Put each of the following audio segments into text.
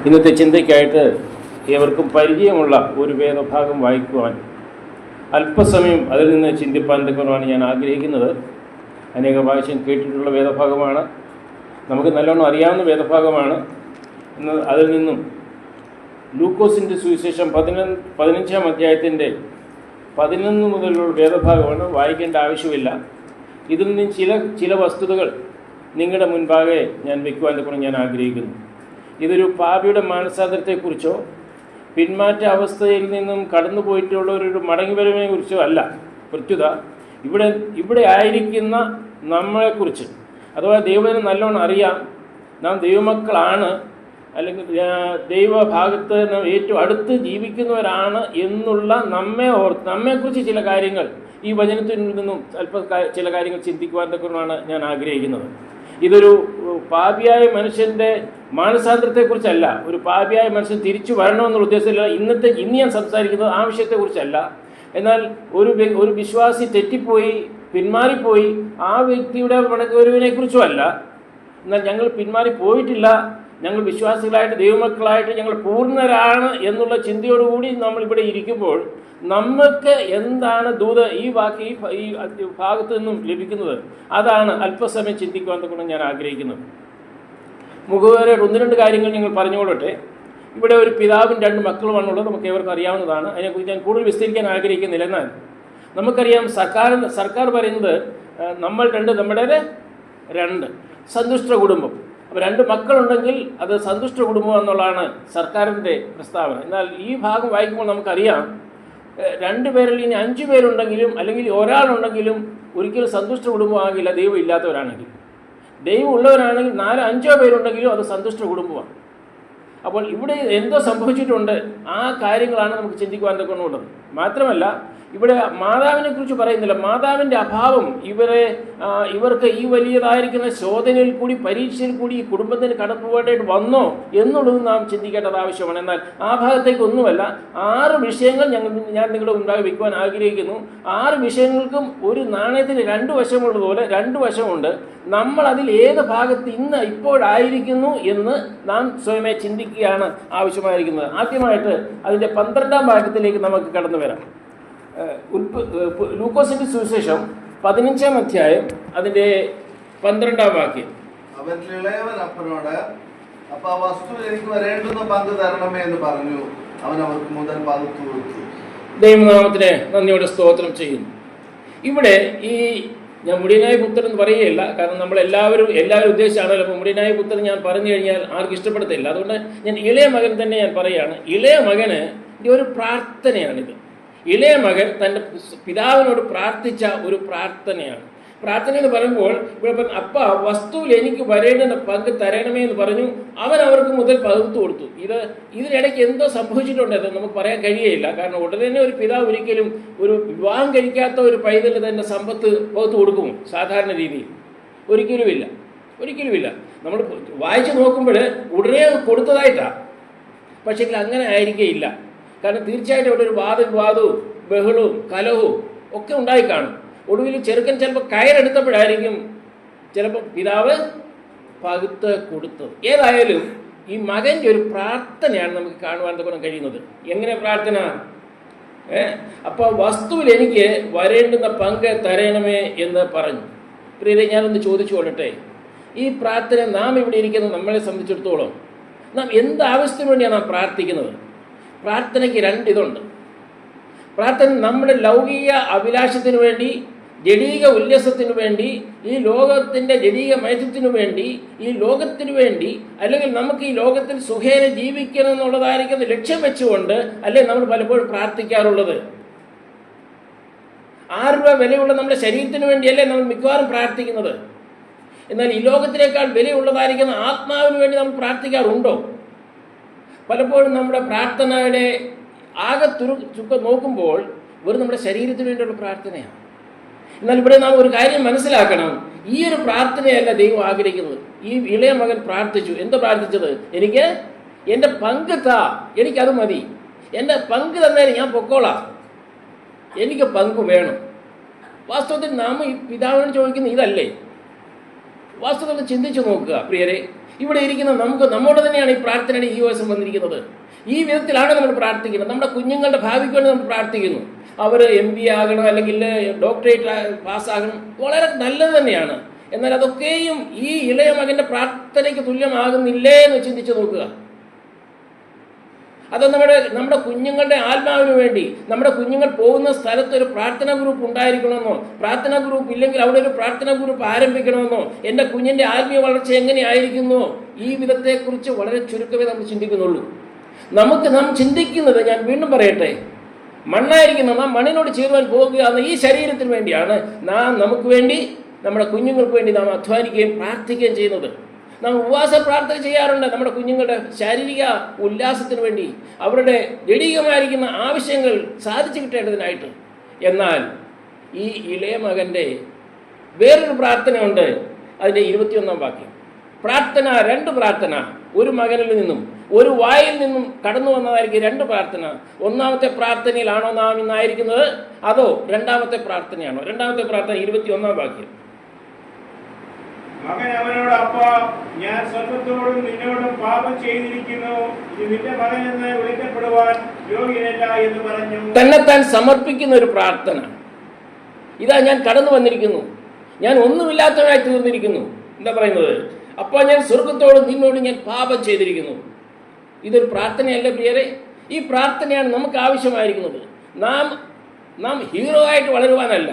ഇന്നത്തെ ചിന്തയ്ക്കായിട്ട് ഏവർക്കും പരിചയമുള്ള ഒരു വേദഭാഗം വായിക്കുവാൻ അല്പസമയം അതിൽ നിന്ന് ചിന്തിപ്പാൻ തക്കമാണ് ഞാൻ ആഗ്രഹിക്കുന്നത്. അനേക പ്രാവശ്യം കേട്ടിട്ടുള്ള വേദഭാഗമാണ്, നമുക്ക് നല്ലോണം അറിയാവുന്ന വേദഭാഗമാണ്. അതിൽ നിന്നും ലൂക്കോസിൻ്റെ സുവിശേഷം 15-ാം അധ്യായത്തിൻ്റെ 11 മുതലുള്ള വേദഭാഗമാണ്. വായിക്കേണ്ട ആവശ്യമില്ല. ഇതിൽ നിന്നും ചില വസ്തുതകൾ നിങ്ങളുടെ മുൻപാകെ ഞാൻ വയ്ക്കുവാൻ തക്കണം ഞാൻ ആഗ്രഹിക്കുന്നു. ഇതൊരു പാപിയുടെ മാനസാന്തരത്തെക്കുറിച്ചോ പിന്മാറ്റ അവസ്ഥയിൽ നിന്നും കടന്നു പോയിട്ടുള്ളവരൊരു മടങ്ങിവരവിനെ കുറിച്ചോ അല്ല. പ്രത്യുത ഇവിടെ ആയിരിക്കുന്ന നമ്മളെക്കുറിച്ച്, അഥവാ ദൈവത്തിന് നല്ലോണം അറിയാം, നാം ദൈവമക്കളാണ്, അല്ലെങ്കിൽ ദൈവഭാഗത്ത് നാം ഏറ്റവും അടുത്ത് ജീവിക്കുന്നവരാണ് എന്നുള്ള നമ്മെക്കുറിച്ച് ചില കാര്യങ്ങൾ ഈ വചനത്തിൽ നിന്നും ചില കാര്യങ്ങൾ ചിന്തിക്കുവാൻ തക്കമാണ് ഞാൻ ആഗ്രഹിക്കുന്നത്. ഇതൊരു പാപിയായ മനുഷ്യൻ്റെ മാനസാന്തരത്തെക്കുറിച്ചല്ല, ഒരു പാപിയായ മനുഷ്യൻ തിരിച്ചു വരണമെന്നുള്ള ഉദ്ദേശമില്ല. ഇന്ന് ഞാൻ സംസാരിക്കുന്നത് ആ വിഷയത്തെക്കുറിച്ചല്ല. എന്നാൽ ഒരു വിശ്വാസി തെറ്റിപ്പോയി പിന്മാറിപ്പോയി ആ വ്യക്തിയുടെ മടങ്ങിവരവിനെക്കുറിച്ചും അല്ല. എന്നാൽ ഞങ്ങൾ പിന്മാറിപ്പോയിട്ടില്ല, ഞങ്ങൾ വിശ്വാസികളായിട്ട് ദൈവമക്കളായിട്ട് ഞങ്ങൾ പൂർണ്ണരാണ് എന്നുള്ള ചിന്തയോടുകൂടി നമ്മളിവിടെ ഇരിക്കുമ്പോൾ നമുക്ക് എന്താണ് ഈ ഭാഗത്തു നിന്നും ലഭിക്കുന്നത്, അതാണ് അല്പസമയം ചിന്തിക്കുവാൻ തക്കണം ഞാൻ ആഗ്രഹിക്കുന്നത്. മുഖവേറെ 1-2 കാര്യങ്ങൾ ഞങ്ങൾ പറഞ്ഞുകൊള്ളട്ടെ. ഇവിടെ ഒരു പിതാവും 2 മക്കളുമാണുള്ളത്, നമുക്ക് ഏവർക്കും അറിയാവുന്നതാണ്. അതിനെക്കുറിച്ച് ഞാൻ കൂടുതൽ വിസ്തരിക്കാൻ ആഗ്രഹിക്കുന്നില്ല. എന്നാൽ നമുക്കറിയാം, സർക്കാർ പറയുന്നത് നമ്മുടെ 2 സന്തുഷ്ട കുടുംബം. അപ്പോൾ 2 മക്കളുണ്ടെങ്കിൽ അത് സന്തുഷ്ട കുടുംബം എന്നുള്ളതാണ് സർക്കാരിൻ്റെ പ്രസ്താവന. എന്നാൽ ഈ ഭാഗം വായിക്കുമ്പോൾ നമുക്കറിയാം, 2 പേരിൽ ഇനി 5 പേരുണ്ടെങ്കിലും അല്ലെങ്കിൽ ഒരാളുണ്ടെങ്കിലും ഒരിക്കലും സന്തുഷ്ട കുടുംബമാകില്ല. ദൈവം ഇല്ലാത്തവരാണെങ്കിൽ, ദൈവം ഉള്ളവരാണെങ്കിൽ 4-5 പേരുണ്ടെങ്കിലും അത് സന്തുഷ്ട കുടുംബമാണ്. അപ്പോൾ ഇവിടെ എന്തോ സംഭവിച്ചിട്ടുണ്ട്, ആ കാര്യങ്ങളാണ് നമുക്ക് ചിന്തിക്കുവാൻ തക്കമുള്ളത്. മാത്രമല്ല, ഇവിടെ മാതാവിനെ കുറിച്ച് പറയുന്നില്ല. മാതാവിൻ്റെ അഭാവം ഇവർക്ക് ഈ വലിയതായിരിക്കുന്ന ശോധനയിൽ കൂടി പരീക്ഷയിൽ കൂടി ഈ കുടുംബത്തിന് കടന്നു പോകേണ്ടതായിട്ട് വന്നോ എന്നുള്ളത് നാം ചിന്തിക്കേണ്ടത് ആവശ്യമാണ്. എന്നാൽ ആ ഭാഗത്തേക്കൊന്നുമല്ല. 6 വിഷയങ്ങൾ ഞാൻ നിങ്ങളുടെ മുൻപാകെ വയ്ക്കുവാൻ ആഗ്രഹിക്കുന്നു. 6 വിഷയങ്ങൾക്കും ഒരു നാണയത്തിന് 2 വശമുള്ളതുപോലെ 2 വശമുണ്ട്. നമ്മൾ അതിൽ ഏത് ഭാഗത്ത് ഇപ്പോഴായിരിക്കുന്നു എന്ന് നാം സ്വയമേ ചിന്തിക്കുകയാണ് ആവശ്യമായിരിക്കുന്നത്. ആദ്യമായിട്ട് അതിൻ്റെ 12-ാം ഭാഗത്തിലേക്ക് നമുക്ക് കടന്നു വരാം. ലൂക്കോസിന്റെ സുവിശേഷം 15-ാം അധ്യായം അതിന്റെ 12-ാം വാക്യം. അവൻ ഇളയവൻ അപ്പനോട്, അപ്പ വസ്തു എനിക്ക് വരേണ്ടുന്ന പങ്ക് തരണമേ എന്ന് പറഞ്ഞു. അവൻ അവർക്ക് മുതൽ പകുത്തു കൊടുത്തു. ദൈവനാമത്തിന് നന്ദിയോടെ സ്തോത്രം ചെയ്യുന്നു. ഇവിടെ ഞാൻ മുടിയനായ പുത്രൻ എന്ന് പറയുകയില്ല, കാരണം നമ്മൾ എല്ലാവരും ഉദ്ദേശിച്ചാണല്ലോ. അപ്പോൾ മുടിയനായ പുത്രൻ ഞാൻ പറഞ്ഞു കഴിഞ്ഞാൽ ആർക്കും ഇഷ്ടപ്പെടത്തില്ല. അതുകൊണ്ട് ഞാൻ ഇളയ മകൻ തന്നെ ഞാൻ പറയുകയാണ്. ഇളയ മകന് ഒരു പ്രാർത്ഥനയാണിത്. ഇളയ മകൻ തൻ്റെ പിതാവിനോട് പ്രാർത്ഥിച്ച ഒരു പ്രാർത്ഥനയാണ്. പ്രാർത്ഥന എന്ന് പറയുമ്പോൾ ഇവിടെ അപ്പ വസ്തുവിൽ എനിക്ക് വരേണ്ടുന്ന പങ്ക് തരണമേ എന്ന് പറഞ്ഞു. അവൻ അവർക്ക് മുതൽ പകുത്തു കൊടുത്തു. ഇതിനിടയ്ക്ക് എന്തോ സംഭവിച്ചിട്ടുണ്ടെന്ന് നമുക്ക് പറയാൻ കഴിയുകയില്ല. കാരണം ഉടനെ തന്നെ ഒരു പിതാവ് ഒരിക്കലും ഒരു വിവാഹം കഴിക്കാത്ത ഒരു പൈതലിന് തന്നെ സമ്പത്ത് പകുത്തു കൊടുക്കുമോ? സാധാരണ രീതിയിൽ ഒരിക്കലുമില്ല. നമ്മൾ വായിച്ചു നോക്കുമ്പോൾ ഉടനെ കൊടുത്തതായിട്ടാണ്. പക്ഷേ അങ്ങനെ ആയിരിക്കുകയില്ല. കാരണം തീർച്ചയായിട്ടും ഇവിടെ ഒരു വാദവിവാദവും ബഹളവും കലഹവും ഒക്കെ ഉണ്ടായി കാണും. ഒടുവിൽ ചെറുക്കൻ ചിലപ്പോൾ കയറെടുത്തപ്പോഴായിരിക്കും ചിലപ്പോൾ പിതാവ് പകുത്ത് കൊടുത്തത്. ഏതായാലും ഈ മകൻ്റെ ഒരു പ്രാർത്ഥനയാണ് നമുക്ക് കാണുവാൻ തക്കണം കഴിയുന്നത്. എങ്ങനെ പ്രാർത്ഥന? അപ്പോൾ വസ്തുവിൽ എനിക്ക് വരേണ്ടുന്ന പങ്ക് തരണമേ എന്ന് പറഞ്ഞു. പ്രിയരെ, ഞാനൊന്ന് ചോദിച്ചു കൊള്ളട്ടെ, ഈ പ്രാർത്ഥന നാം ഇവിടെ ഇരിക്കുന്ന നമ്മളെ സംബന്ധിച്ചിടത്തോളം നാം എന്താവശ്യത്തിന് വേണ്ടിയാണ് നാം പ്രാർത്ഥിക്കുന്നത്? പ്രാർത്ഥനയ്ക്ക് 2 ഇതുണ്ട്. പ്രാർത്ഥന നമ്മുടെ ലൗകിക അഭിലാഷത്തിന് വേണ്ടി, ജഡീക ഉല്ലസത്തിനു വേണ്ടി, ഈ ലോകത്തിൻ്റെ ജഡീക മൈത്വത്തിനു വേണ്ടി, ഈ ലോകത്തിനു വേണ്ടി, അല്ലെങ്കിൽ നമുക്ക് ഈ ലോകത്തിൽ സുഖേന ജീവിക്കണം എന്നുള്ളതായിരിക്കുന്ന ലക്ഷ്യം വെച്ചുകൊണ്ട് അല്ലേ നമ്മൾ പലപ്പോഴും പ്രാർത്ഥിക്കാറുള്ളത്. 6 രൂപ വിലയുള്ള നമ്മുടെ ശരീരത്തിന് വേണ്ടിയല്ലേ നമ്മൾ മിക്കവാറും പ്രാർത്ഥിക്കുന്നത്. എന്നാൽ ഈ ലോകത്തിനേക്കാൾ വിലയുള്ളതായിരിക്കുന്ന ആത്മാവിന് വേണ്ടി നമ്മൾ പ്രാർത്ഥിക്കാറുണ്ടോ? പലപ്പോഴും നമ്മുടെ പ്രാർത്ഥനയുടെ ആകെ ചുക്കം നോക്കുമ്പോൾ വെറും നമ്മുടെ ശരീരത്തിന് വേണ്ടിയുള്ള പ്രാർത്ഥനയാണ്. എന്നാൽ ഇവിടെ നാം ഒരു കാര്യം മനസ്സിലാക്കണം, ഈ ഒരു പ്രാർത്ഥനയല്ല ദൈവം ആഗ്രഹിക്കുന്നത്. ഈ ഇളയ മകൻ പ്രാർത്ഥിച്ചു. എന്താ പ്രാർത്ഥിച്ചത്? എനിക്ക് എൻ്റെ പങ്ക് താ, എനിക്കത് മതി, എൻ്റെ പങ്ക് തന്നേരം ഞാൻ പൊക്കോളാം, എനിക്ക് പങ്ക് വേണം. വാസ്തവത്തിൽ നാം ഈ പിതാവിനോട് ചോദിക്കുന്നത് ഇതല്ലേ? വാസ്തവത്തിൽ ചിന്തിച്ചു നോക്കുക പ്രിയരെ. ഇവിടെ ഇരിക്കുന്ന നമ്മോട് തന്നെയാണ് ഈ പ്രാർത്ഥനയുടെ ഈ ദിവസം വന്നിരിക്കുന്നത്. ഈ വിധത്തിലാണ് നമ്മൾ പ്രാർത്ഥിക്കുന്നത്. നമ്മുടെ കുഞ്ഞുങ്ങളുടെ ഭാവിക്ക് വേണ്ടി നമ്മൾ പ്രാർത്ഥിക്കുന്നു. അവർ MBA ആകണം, അല്ലെങ്കിൽ ഡോക്ടറേറ്റ് പാസ്സാകണം, വളരെ നല്ലത് തന്നെയാണ്. എന്നാൽ അതൊക്കെയും ഈ ഇളയ മകൻ്റെ പ്രാർത്ഥനയ്ക്ക് തുല്യമാകുന്നില്ലേ എന്ന് ചിന്തിച്ച് നോക്കുക. അത് നമ്മുടെ കുഞ്ഞുങ്ങളുടെ ആത്മാവിന് വേണ്ടി നമ്മുടെ കുഞ്ഞുങ്ങൾ പോകുന്ന സ്ഥലത്ത് ഒരു പ്രാർത്ഥനാ ഗ്രൂപ്പ് ഉണ്ടായിരിക്കണമെന്നോ, പ്രാർത്ഥനാ ഗ്രൂപ്പ് ഇല്ലെങ്കിൽ അവിടെ ഒരു പ്രാർത്ഥനാ ഗ്രൂപ്പ് ആരംഭിക്കണമെന്നോ, എൻ്റെ കുഞ്ഞിൻ്റെ ആത്മീയ വളർച്ച എങ്ങനെയായിരിക്കുന്നു, ഈ വിധത്തെക്കുറിച്ച് വളരെ ചുരുക്കമേ നമ്മൾ ചിന്തിക്കുന്നുള്ളൂ. നാം ചിന്തിക്കുന്നത്, ഞാൻ വീണ്ടും പറയട്ടെ, മണ്ണായിരിക്കുന്ന നാം മണ്ണിനോട് ചേരുവാൻ പോകുക എന്ന ഈ ശരീരത്തിന് വേണ്ടിയാണ് നമുക്ക് വേണ്ടി, നമ്മുടെ കുഞ്ഞുങ്ങൾക്ക് വേണ്ടി നാം അധ്വാനിക്കുകയും പ്രാർത്ഥിക്കുകയും ചെയ്യുന്നത്. നാം ഉപവാസ പ്രാർത്ഥന ചെയ്യാറുണ്ട് നമ്മുടെ കുഞ്ഞുങ്ങളുടെ ശാരീരിക ഉല്ലാസത്തിന് വേണ്ടി, അവരുടെ ജഡികമായിരിക്കുന്ന ആവശ്യങ്ങൾ സാധിച്ചു കിട്ടേണ്ടതിനായിട്ട്. എന്നാൽ ഈ ഇളയ മകൻ്റെ വേറൊരു പ്രാർത്ഥനയുണ്ട്. അതിൻ്റെ 21-ാം വാക്യം. പ്രാർത്ഥന, 2 പ്രാർത്ഥന, ഒരു മകനിൽ നിന്നും ഒരു വായിൽ നിന്നും കടന്നു വന്നതായിരിക്കും 2 പ്രാർത്ഥന. ഒന്നാമത്തെ പ്രാർത്ഥനയിലാണോ നാം ഇന്നായിരിക്കുന്നത്, അതോ രണ്ടാമത്തെ പ്രാർത്ഥനയാണോ? രണ്ടാമത്തെ പ്രാർത്ഥന 21-ാം വാക്യം. മകൻ അവനോട്, അപ്പാ, ഞാൻ സ്വർഗ്ഗത്തോടും നിന്നോടും പാപം ചെയ്തിരിക്കുന്നു, ഇത് നിന്റെ മകൻ എന്ന് വിളിക്കപ്പെടുവാൻ യോഗ്യനല്ല എന്ന് പറഞ്ഞു. തന്നെത്താൻ സമർപ്പിക്കുന്ന ഒരു പ്രാർത്ഥന. ഇതാ, ഞാൻ കടന്നു വന്നിരിക്കുന്നു, ഞാൻ ഒന്നുമില്ലാത്തവനായി തീർന്നിരിക്കുന്നു. എന്താ പറയുന്നത്? അപ്പോൾ ഞാൻ സ്വർഗ്ഗത്തോടും നിന്നോടും ഞാൻ പാപം ചെയ്തിരിക്കുന്നു. ഇതൊരു പ്രാർത്ഥനയല്ല പ്രിയരെ. ഈ പ്രാർത്ഥനയാണ് നമുക്ക് ആവശ്യമായിരിക്കുന്നത്. നാം ഹീറോ ആയിട്ട് വളരുവാനല്ല,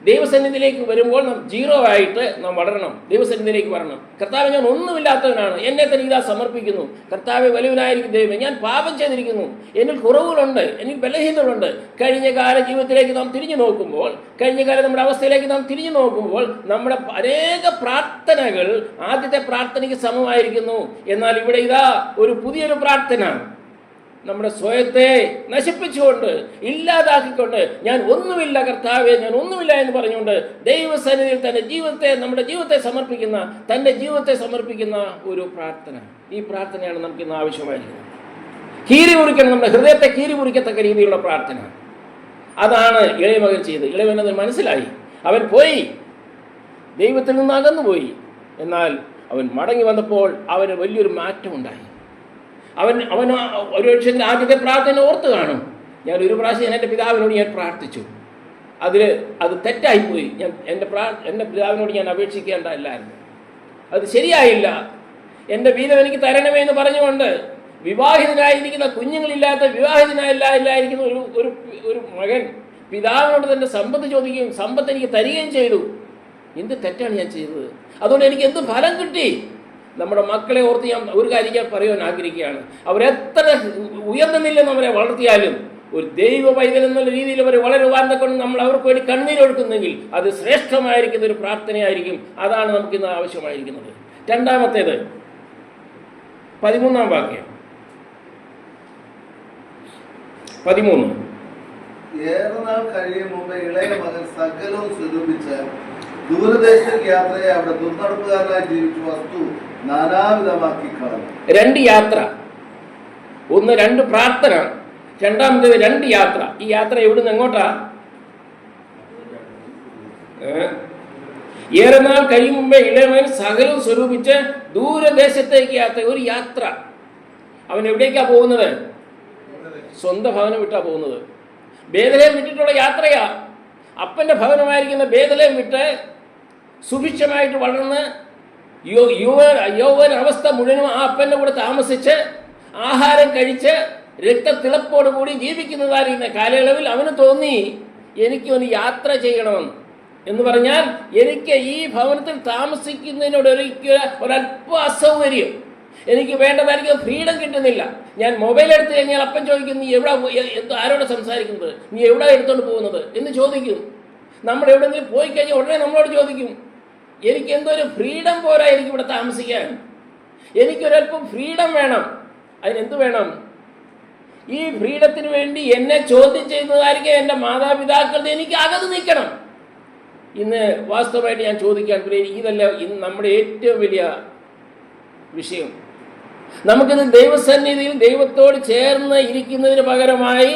ദൈവസന്നിധിയിലേക്ക് വരുമ്പോൾ നാം 0 ആയിട്ട് നാം വളരണം. ദൈവസന്നിധിയിലേക്ക് വരണം. കർത്താവ്, ഞാൻ ഒന്നുമില്ലാത്തവനാണ്, എന്നെ തന്നെ ഇതാ സമർപ്പിക്കുന്നു. കർത്താവ്, വലുവനായിരിക്കും ദൈവമേ, ഞാൻ പാപം ചെയ്തിരിക്കുന്നു, എന്നിൽ കുറവുകളുണ്ട്, എന്നിൽ ബലഹീനതകളുണ്ട്. കഴിഞ്ഞ കാല ജീവിതത്തിലേക്ക് നാം തിരിഞ്ഞു നോക്കുമ്പോൾ, കഴിഞ്ഞ കാല നമ്മുടെ അവസ്ഥയിലേക്ക് നാം തിരിഞ്ഞു നോക്കുമ്പോൾ, നമ്മുടെ അനേക പ്രാർത്ഥനകൾ ആദ്യത്തെ പ്രാർത്ഥനയ്ക്ക് സമമായിരിക്കുന്നു. എന്നാൽ ഇവിടെ ഇതാ ഒരു പുതിയൊരു പ്രാർത്ഥന, നമ്മുടെ സ്വയത്തെ നശിപ്പിച്ചുകൊണ്ട്, ഇല്ലാതാക്കിക്കൊണ്ട്, ഞാൻ ഒന്നുമില്ല കർത്താവേ, ഞാൻ ഒന്നുമില്ല എന്ന് പറഞ്ഞുകൊണ്ട് ദൈവസന്നിധിയിൽ നമ്മുടെ ജീവിതത്തെ സമർപ്പിക്കുന്ന ഒരു പ്രാർത്ഥന. ഈ പ്രാർത്ഥനയാണ് നമുക്ക് ഇന്ന് ആവശ്യമായിരിക്കുന്നത്. കീറി മുറിക്കണം, നമ്മുടെ ഹൃദയത്തെ കീറി മുറിക്കത്തക്ക രീതിയിലുള്ള പ്രാർത്ഥന. അതാണ് ഇളയ മകൻ ചെയ്ത്. ഇളയവനത് മനസ്സിലായി. അവൻ പോയി, ദൈവത്തിൽ നിന്ന് അകന്നുപോയി. എന്നാൽ അവൻ മടങ്ങി വന്നപ്പോൾ അവന് വലിയൊരു മാറ്റം ഉണ്ടായി. അവൻ ഒരു പക്ഷേ ആദ്യത്തെ പ്രാർത്ഥന ഓർത്ത് കാണും. ഞാൻ ഒരു പ്രാവശ്യം എൻ്റെ പിതാവിനോട് ഞാൻ പ്രാർത്ഥിച്ചു, അത് തെറ്റായിപ്പോയി. എൻ്റെ പിതാവിനോട് ഞാൻ അപേക്ഷിക്കേണ്ടതല്ലായിരുന്നു, അത് ശരിയായില്ല. എൻ്റെ വീതം എനിക്ക് തരണമേ എന്ന് പറഞ്ഞുകൊണ്ട് വിവാഹിതനായിരിക്കുന്ന, കുഞ്ഞുങ്ങളില്ലാത്ത വിവാഹിതനായിരിക്കുന്ന ഒരു മകൻ പിതാവിനോട് തൻ്റെ സമ്പത്ത് ചോദിക്കുകയും സമ്പത്ത് എനിക്ക് തരികയും ചെയ്തു. എന്ത് തെറ്റാണ് ഞാൻ ചെയ്തത്? അതുകൊണ്ട് എനിക്ക് എന്ത് ഫലം കിട്ടി? നമ്മുടെ മക്കളെ ഓർത്ത് ഞാൻ ഒരു കാര്യം ഞാൻ പറയുവാൻ ആഗ്രഹിക്കുകയാണ്. അവരെത്ര ഉയർന്ന നിലയിൽ അവരെ വളർത്തിയാലും ഒരു ദൈവ പൈതൽ എന്നുള്ള രീതിയിൽ അവർ വളരുവാൻ കൊണ്ട് നമ്മൾ അവർക്ക് വേണ്ടി കണ്ണീരൊഴുക്കുന്നെങ്കിൽ അത് ശ്രേഷ്ഠമായിരിക്കുന്ന ഒരു പ്രാർത്ഥനയായിരിക്കും. അതാണ് നമുക്കിന്ന് ആവശ്യമായിരിക്കുന്നത്. രണ്ടാമത്തേത് 13-ാം വാക്യം. 13. ഏറെ നാൾ കഴിയും മുമ്പ് ഇളയ മകൻ സകലവും സ്വരൂപിച്ച് ദൂരദേശത്തേക്ക് യാത്രയെ അവിടെ ദുർനടപ്പുകാരനായി ജീവിച്ചു വസ്തു നാനാവിധമാക്കി കളഞ്ഞു. 2 യാത്ര. ഒന്ന് 2 പ്രാർത്ഥന, രണ്ടാമത്തേത് 2 യാത്ര. ഈ യാത്ര എവിടുന്ന് എങ്ങോട്ടാ? ഏറെ നാൾ കഴിയും മുമ്പേ ഇളയവൻ സകലവും സ്വരൂപിച്ച് ദൂരദേശത്തേക്ക് യാത്ര. ഒരു യാത്ര. അവൻ എവിടേക്കാ പോകുന്നത്? സ്വന്തം ഭവനം വിട്ടാ പോകുന്നത്. ബേഥലേം വിട്ടിട്ടുള്ള യാത്രയാ. അപ്പൻ്റെ ഭവനമായിരിക്കുന്ന ബേഥലേം വിട്ട് സുഭിക്ഷമായിട്ട് വളർന്ന് യൗവന അവസ്ഥ മുഴുവനും ആ അപ്പൻ്റെ കൂടെ താമസിച്ച് ആഹാരം കഴിച്ച് രക്തത്തിളപ്പോടുകൂടി ജീവിക്കുന്നതായിരിക്കുന്ന കാലയളവിൽ അവന് തോന്നി, എനിക്ക് ഒരു യാത്ര ചെയ്യണമെന്ന്. എന്ന് പറഞ്ഞാൽ എനിക്ക് ഈ ഭവനത്തിൽ താമസിക്കുന്നതിനോട് ഒരല്പ അസൗകര്യം, എനിക്ക് വേണ്ടതായിരിക്കും ഫ്രീഡം കിട്ടുന്നില്ല. ഞാൻ മൊബൈൽ എടുത്തു കഴിഞ്ഞാൽ അപ്പൻ ചോദിക്കും, നീ എവിടെ ആരോടെ സംസാരിക്കുന്നത്, നീ എവിടെ എടുത്തോണ്ട് പോകുന്നത് എന്ന് ചോദിക്കും. നമ്മൾ എവിടെയെങ്കിലും പോയി കഴിഞ്ഞാൽ ഉടനെ നമ്മളോട് ചോദിക്കും, എനിക്ക് എന്തോ ഒരു ഫ്രീഡം പോരാ എനിക്ക് ഇവിടെ താമസിക്കാൻ, എനിക്കൊരല്പം ഫ്രീഡം വേണം. അതിനെന്ത് വേണം? ഈ ഫ്രീഡത്തിന് വേണ്ടി എന്നെ ചോദ്യം ചെയ്യുന്നതായിരിക്കും എൻ്റെ മാതാപിതാക്കളുടെ. എനിക്ക് അകത്ത് നിൽക്കണം. ഇന്ന് വാസ്തവമായിട്ട് ഞാൻ ചോദിക്കാൻ ഇതല്ല ഇന്ന് നമ്മുടെ ഏറ്റവും വലിയ വിഷയം. നമുക്കിന്ന് ദൈവസന്നിധിയിൽ ദൈവത്തോട് ചേർന്ന് ഇരിക്കുന്നതിന് പകരമായി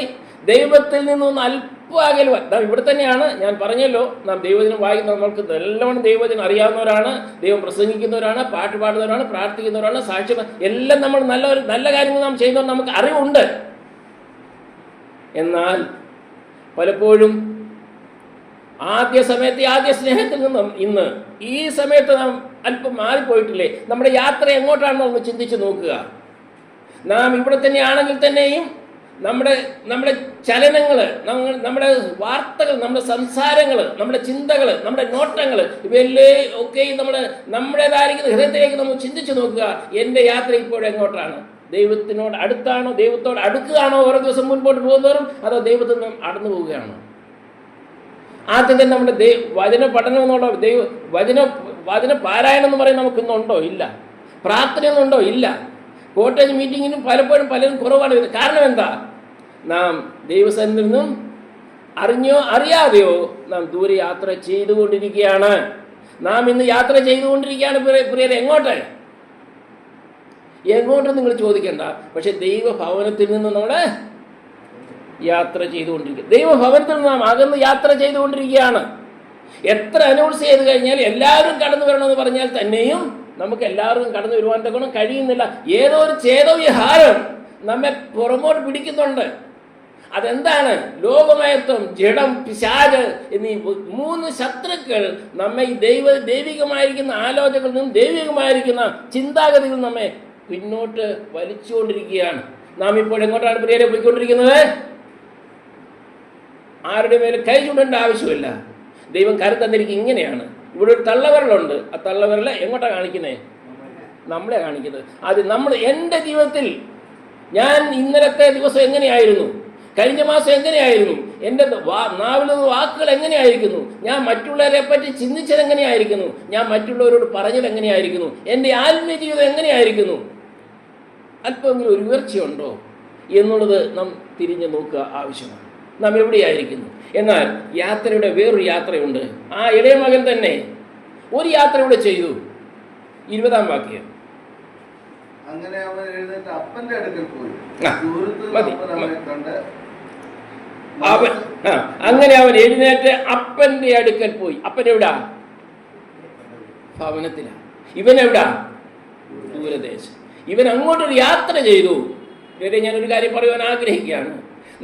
ദൈവത്തിൽ നിന്നൊന്ന് അല്പ അല്പം അകലുവാൻ. നാം ഇവിടെ തന്നെയാണ്, ഞാൻ പറഞ്ഞല്ലോ, നാം ദൈവദിനം വായിക്കുന്ന നമ്മൾക്ക് നല്ലവണ്ണം ദൈവദിനം അറിയാവുന്നവരാണ്, ദൈവം പ്രസംഗിക്കുന്നവരാണ്, പാട്ട് പാടുന്നവരാണ്, പ്രാർത്ഥിക്കുന്നവരാണ്, സാക്ഷ്യം എല്ലാം നമ്മൾ നല്ല കാര്യങ്ങൾ നാം ചെയ്യുന്നവർ നമുക്ക് അറിവുണ്ട്. എന്നാൽ പലപ്പോഴും ആദ്യ സ്നേഹത്തിൽ നിന്നും ഇന്ന് ഈ സമയത്ത് നാം അല്പം മാറിപ്പോയിട്ടില്ലേ? നമ്മുടെ യാത്ര എങ്ങോട്ടാണെന്ന് ഒന്ന് ചിന്തിച്ച് നോക്കുക. നാം ഇവിടെ തന്നെയാണെങ്കിൽ തന്നെയും നമ്മുടെ ചലനങ്ങൾ, നമ്മുടെ വാർത്തകൾ, നമ്മുടെ സംസാരങ്ങൾ, നമ്മുടെ ചിന്തകൾ, നമ്മുടെ നോട്ടങ്ങൾ, ഇവയെല്ലാം ഒക്കെ നമ്മുടേതായിരിക്കുന്ന ഹൃദയത്തിലേക്ക് നമ്മൾ ചിന്തിച്ചു നോക്കുക. എൻ്റെ യാത്ര ഇപ്പോഴെങ്ങോട്ടാണ്? ദൈവത്തിനോട് അടുത്താണോ? ദൈവത്തോട് അടുക്കുകയാണോ ഓരോ ദിവസം മുൻപോട്ട് പോകുന്നവരും? അതോ ദൈവത്തിൽ നിന്നും അടന്നു പോവുകയാണോ? ആദ്യം തന്നെ നമ്മുടെ വചന പഠനം എന്നുള്ള വചന പാരായണം എന്ന് പറയുന്നത് നമുക്കിന്നുണ്ടോ? ഇല്ല. പ്രാർത്ഥനയൊന്നുണ്ടോ? ഇല്ല. കോട്ടേജ് മീറ്റിങ്ങിനും പലപ്പോഴും പലരും കുറവാണ്. കാരണം എന്താ? നാം ദൈവസന്നിധിയിൽ നിന്നും അറിഞ്ഞോ അറിയാതെയോ നാം ദൂരെ യാത്ര ചെയ്തുകൊണ്ടിരിക്കുകയാണ്. നാം ഇന്ന് യാത്ര ചെയ്തുകൊണ്ടിരിക്കുകയാണ് പ്രിയരെ. എങ്ങോട്ട് നിങ്ങൾ ചോദിക്കേണ്ട. പക്ഷെ ദൈവഭവനത്തിൽ നിന്ന് നമ്മൾ യാത്ര ചെയ്തുകൊണ്ടിരിക്കുക. ദൈവഭവനത്തിൽ നിന്ന് നാം അകന്ന് യാത്ര ചെയ്തുകൊണ്ടിരിക്കുകയാണ്. എത്ര അനൗൺസ് ചെയ്ത് കഴിഞ്ഞാൽ എല്ലാവരും കടന്നു വരണമെന്ന് പറഞ്ഞാൽ തന്നെയും നമുക്ക് എല്ലാവർക്കും കടന്നു വരുവാൻ തക്കണം കഴിയുന്നില്ല. ഏതോ ഒരു ചേതോവിഹാരം നമ്മെ പുറമോട്ട് പിടിക്കുന്നുണ്ട്. അതെന്താണ്? ലോകമയത്വം, ജഡം, പിശാച് എന്നീ 3 ശത്രുക്കൾ നമ്മെ ഈ ദൈവികമായിരിക്കുന്ന ആലോചനകളിൽ നിന്നും ദൈവികമായിരിക്കുന്ന ചിന്താഗതികൾ നമ്മെ പിന്നോട്ട് വലിച്ചുകൊണ്ടിരിക്കുകയാണ്. നാം ഇപ്പോൾ എങ്ങോട്ടാണ് പ്രിയരെ പോയിക്കൊണ്ടിരിക്കുന്നത്? ആരുടെ മേലും കൈ ചൂടേണ്ട ആവശ്യമില്ല. ദൈവം കരം തന്നിരിക്കും. ഇങ്ങനെയാണ്. ഇവിടെ ഒരു തള്ളവിരലുണ്ട്. ആ തള്ളവിരൽ എങ്ങോട്ടാണ് കാണിക്കുന്നത്? നമ്മളെ കാണിക്കുന്നത്. അത് എൻ്റെ ജീവിതത്തിൽ ഞാൻ ഇന്നലത്തെ ദിവസം എങ്ങനെയായിരുന്നു, കഴിഞ്ഞ മാസം എങ്ങനെയായിരുന്നു, എൻ്റെ നാവിൽ നിന്ന് വാക്കുകൾ എങ്ങനെയായിരിക്കുന്നു, ഞാൻ മറ്റുള്ളവരെ പറ്റി ചിന്തിച്ചത് എങ്ങനെയായിരിക്കുന്നു, ഞാൻ മറ്റുള്ളവരോട് പറഞ്ഞത് എങ്ങനെയായിരിക്കുന്നു, എൻ്റെ ആത്മീയ ജീവിതം എങ്ങനെയായിരിക്കുന്നു, അല്പമെങ്കിലും ഒരു ഉയർച്ചയുണ്ടോ എന്നുള്ളത് നാം തിരിഞ്ഞു നോക്കുക ആവശ്യമാണ്. നാം എവിടെയായിരിക്കുന്നു? എന്നാൽ യാത്രയുടെ വേറൊരു യാത്രയുണ്ട്. ആ ഇളയ മകൻ തന്നെ ഒരു യാത്ര ഇവിടെ ചെയ്തു. 20-ാം വാക്യം. അങ്ങനെ അവൻ എഴുന്നേറ്റ് അപ്പന്റെ അടുക്കൽ പോയി. അങ്ങനെ അവൻ എഴുന്നേറ്റ് അപ്പന്റെ അടുക്കൽ പോയി. അപ്പൻ എവിടാ? ഭവനത്തിലാ. ഇവൻ എവിടാ? ദൂരദേശം. ഇവൻ അങ്ങോട്ടൊരു യാത്ര ചെയ്തു. ഞാനൊരു കാര്യം പറയുവാൻ ആഗ്രഹിക്കുകയാണ്.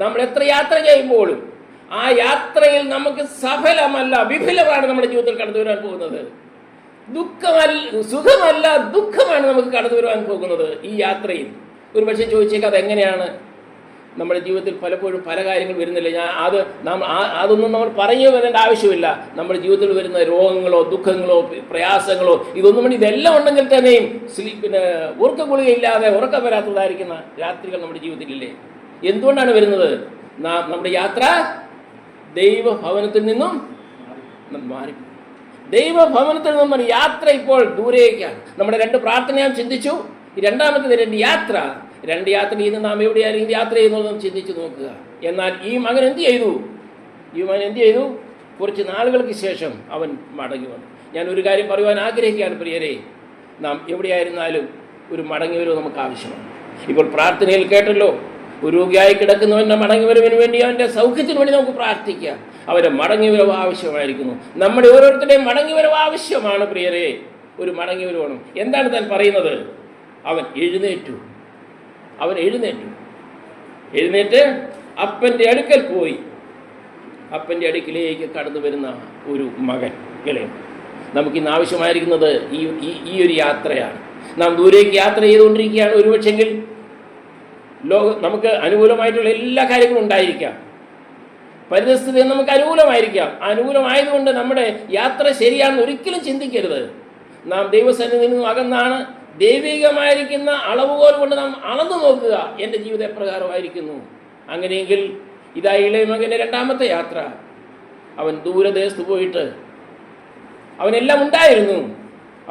നമ്മൾ എത്ര യാത്ര ചെയ്യുമ്പോഴും ആ യാത്രയിൽ നമുക്ക് സഫലമല്ല, വിഫലമാണ് നമ്മുടെ ജീവിതത്തിൽ കടന്നു വരാൻ പോകുന്നത്. സുഖമല്ല, ദുഃഖമാണ് നമുക്ക് കടന്നു വരുവാൻ പോകുന്നത് ഈ യാത്രയിൽ. ഒരു പക്ഷേ ചോദിച്ചേക്കാം, അതെങ്ങനെയാണ്? നമ്മുടെ ജീവിതത്തിൽ പലപ്പോഴും പല കാര്യങ്ങൾ വരുന്നില്ല. അതൊന്നും നമ്മൾ പറഞ്ഞു വരേണ്ട ആവശ്യമില്ല. നമ്മുടെ ജീവിതത്തിൽ വരുന്ന രോഗങ്ങളോ ദുഃഖങ്ങളോ പ്രയാസങ്ങളോ ഇതെല്ലാം ഉണ്ടെങ്കിൽ തന്നെയും ഉറക്കഗുളികയില്ലാതെ ഉറക്കം വരാത്തതായിരിക്കുന്ന രാത്രികൾ നമ്മുടെ ജീവിതത്തിലില്ലേ? എന്തുകൊണ്ടാണ് വരുന്നത്? നമ്മുടെ യാത്ര ദൈവഭവനത്തിൽ നിന്നും മാറി. ദൈവഭവനത്തിൽ നിന്നും യാത്ര ഇപ്പോൾ ദൂരേക്കാണ്. നമ്മുടെ 2 പ്രാർത്ഥന ഞാൻ ചിന്തിച്ചു. ഈ രണ്ടാമത്തെ 2 യാത്ര ഇന്ന് നാം എവിടെയായിരിക്കും യാത്ര ചെയ്യുന്നതെന്ന് ചിന്തിച്ചു നോക്കുക. എന്നാൽ ഈ മകൻ എന്ത് ചെയ്തു? കുറച്ച് നാളുകൾക്ക് ശേഷം അവൻ മടങ്ങി വന്നു. ഞാൻ ഒരു കാര്യം പറയുവാൻ ആഗ്രഹിക്കുകയാണ് പ്രിയരെ. നാം എവിടെയായിരുന്നാലും ഒരു മടങ്ങി വരവ് നമുക്ക് ആവശ്യമാണ്. ഇപ്പോൾ പ്രാർത്ഥനയിൽ കേട്ടല്ലോ, ഒരു രോഗിയായി കിടക്കുന്നവൻ്റെ മടങ്ങിവരവിന് വേണ്ടി, അവൻ്റെ സൗഖ്യത്തിന് വേണ്ടി നമുക്ക് പ്രാർത്ഥിക്കാം. അവരെ മടങ്ങിവരവ് ആവശ്യമായിരിക്കുന്നു. നമ്മുടെ ഓരോരുത്തരുടെയും മടങ്ങിവരവ് ആവശ്യമാണ് പ്രിയരെ. ഒരു മടങ്ങിവരവ് വേണം. എന്താണ് താൻ പറയുന്നത്? അവൻ എഴുന്നേറ്റ് അപ്പൻ്റെ അടുക്കൽ പോയി. അപ്പൻ്റെ അടുക്കിലേക്ക് കടന്നു വരുന്ന ഒരു മകൻ ഇളയൻ. നമുക്കിന്ന് ആവശ്യമായിരിക്കുന്നത് ഈ ഒരു യാത്രയാണ്. നാം ദൂരേക്ക് യാത്ര ചെയ്തുകൊണ്ടിരിക്കുകയാണ്. ഒരുപക്ഷെങ്കിൽ നമുക്ക് അനുകൂലമായിട്ടുള്ള എല്ലാ കാര്യങ്ങളും ഉണ്ടായിരിക്കാം. പരിസ്ഥിതി നമുക്ക് അനുകൂലമായതുകൊണ്ട് നമ്മുടെ യാത്ര ശരിയാണെന്ന് ഒരിക്കലും ചിന്തിക്കരുത്. നാം ദൈവസന്നിധിയിൽ നിന്നും അകന്നാണ്. ദൈവികമായിരിക്കുന്ന അളവുകോൽ കൊണ്ട് നാം അളന്നു നോക്കുക, എൻ്റെ ജീവിതം എപ്രകാരമായിരിക്കുന്നു. അങ്ങനെയെങ്കിൽ ഇതാ ഇളയ മകൻ്റെ 2-ാമത്തെ യാത്ര. അവൻ ദൂരദേശത്ത് പോയിട്ട് അവനെല്ലാം ഉണ്ടായിരുന്നു.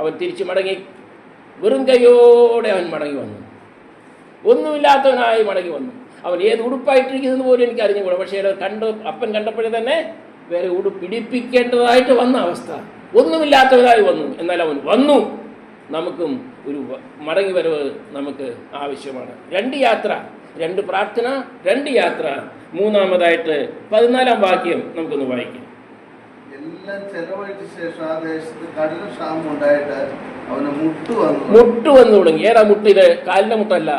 അവൻ തിരിച്ചു മടങ്ങി വെറും കൈയോടെ അവൻ മടങ്ങി വന്നു. ഒന്നുമില്ലാത്തവനായി മടങ്ങി വന്നു. അവൻ ഏത് ഉടുപ്പായിട്ടിരിക്കുന്നത് പോലും എനിക്ക് അറിഞ്ഞുകൂടാ. പക്ഷേ അപ്പൻ കണ്ടപ്പോഴേ തന്നെ വേറെ ഉടുപ്പിടിപ്പിക്കേണ്ടതായിട്ട് വന്ന അവസ്ഥ. ഒന്നുമില്ലാത്തവനായി വന്നു. എന്നാൽ അവൻ വന്നു. നമുക്കും ഒരു മടങ്ങി വരവ് നമുക്ക് ആവശ്യമാണ്. 2 യാത്ര, 2 പ്രാർത്ഥന, 2 യാത്ര. മൂന്നാമതായിട്ട് 14-ാം വാക്യം നമുക്കൊന്ന് വായിക്കാം. എല്ലാം ചെലവഴിച്ച ശേഷം ആ ദേശത്ത് കഠിന ക്ഷാമം ഉണ്ടായിട്ട് അവന് മുട്ട് വന്നു തുടങ്ങി. ഏതാ മുട്ട്? ഇത് കാലിന്റെ മുട്ടല്ല.